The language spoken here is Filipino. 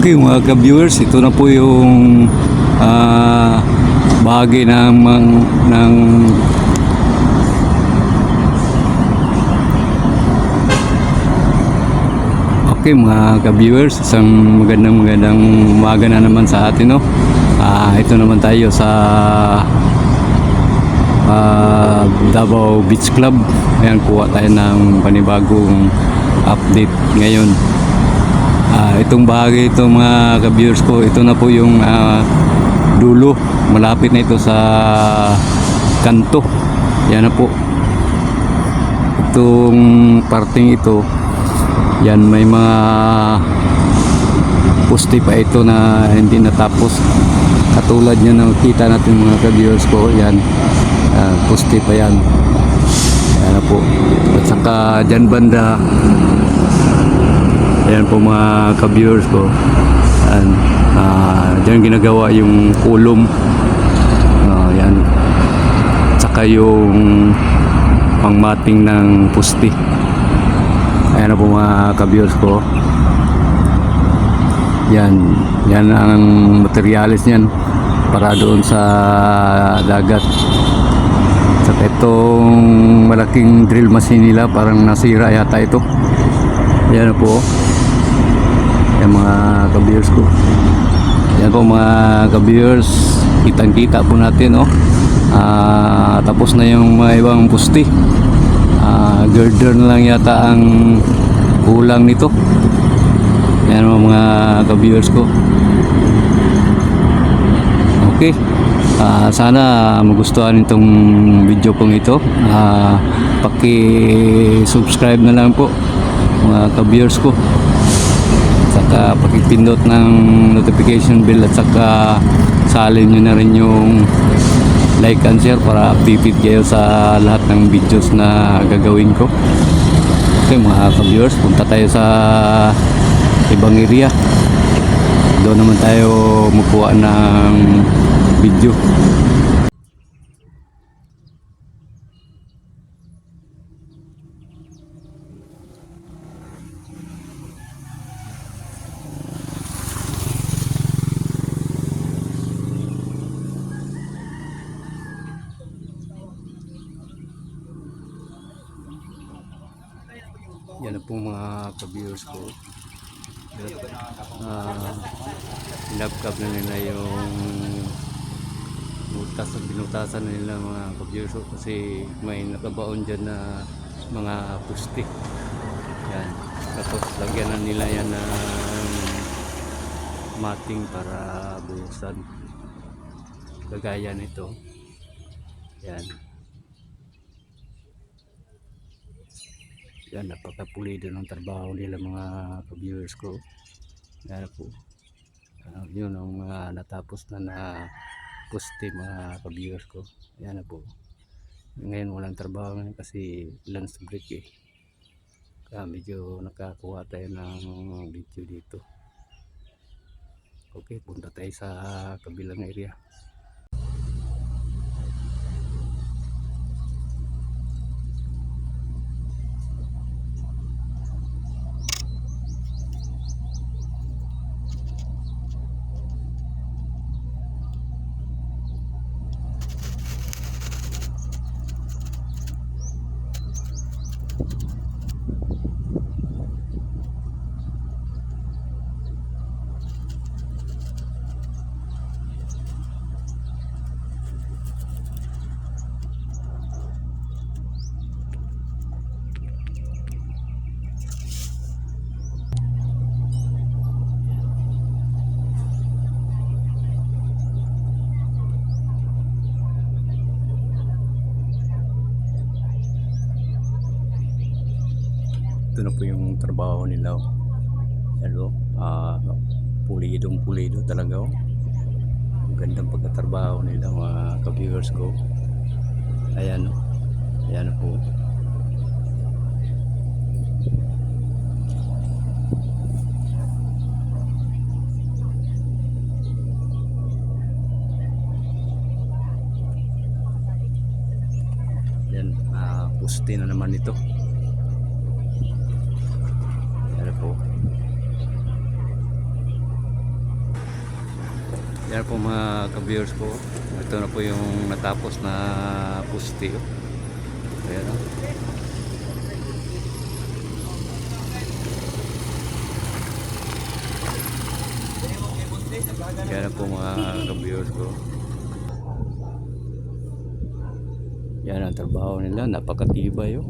Okay mga ka-viewers, ito na po yung bahagi ng okay mga ka-viewers, isang magandang umaga na naman sa atin, no? Ito naman tayo sa Davao Beach Club. Ayan, kuha tayo ng panibagong update ngayon. Itong bahagi ito mga ka-viewers ko, ito na po yung dulo, malapit na ito sa kanto. Yan na po, itong parting ito, yan may mga poste pa ito na hindi natapos, katulad nyo na nakita natin mga ka-viewers ko. Yan, poste pa yan. Yan na po, at saka dyan banda, ayan po mga ka-viewers ko, dyan ginagawa yung kulom. Yan, saka yung pangmating ng pusti. Ayan na po mga ka-viewers ko. Yan ang materialis niyan para doon sa dagat. Saka itong malaking drill machine nila, parang nasira yata ito. Yan na po. Yan mga ka-viewers ko. Yan po mga ka-viewers, kitang-kita po natin, oh. Tapos na yung mga ibang pusti. Girder na lang yata ang kulang nito. Yan mga ka-viewers ko. Okay, sana magustuhan itong video kong ito. Paki-subscribe na lang po mga ka-viewers ko, saka pakipindot ng notification bell, at saka salin nyo na rin yung like and share para updated kayo sa lahat ng videos na gagawin ko. Okay mga ka-viewers, punta tayo sa ibang area. Doon naman tayo magkuha ng video. Yan na po mga ka-viewers ko. Pinabkab na nila yung butas at binutasan na nila mga ka-viewers ko, kasi may nakabaon dyan na mga pusti. Yan, tapos lagyan na nila yan ng mating para buhusan, kagaya nito. Yan. Yan, napakapulido ng trabaho nila mga ka-viewers ko. Yan po, yun ang mga natapos na poste mga ka-viewers ko. Yan na po. Ngayon walang trabaho ngayon kasi lunch break eh. Kaya medyo nakakuha tayo ng video dito. Okay, punta tayo sa kabilang area. Ito na po yung trabaho nila. Hello, pulido talaga. Ang gandang pagkatrabaho nila mga ka-viewers ko. Ayan, ayan po. Yan, puste na naman ito. Yan po. Yan po mga ka-viewers ko. Ito na po yung natapos na puste. Ayan o. Yan po mga ka-viewers ko. Yan ang trabaho nila. Napakatibay o.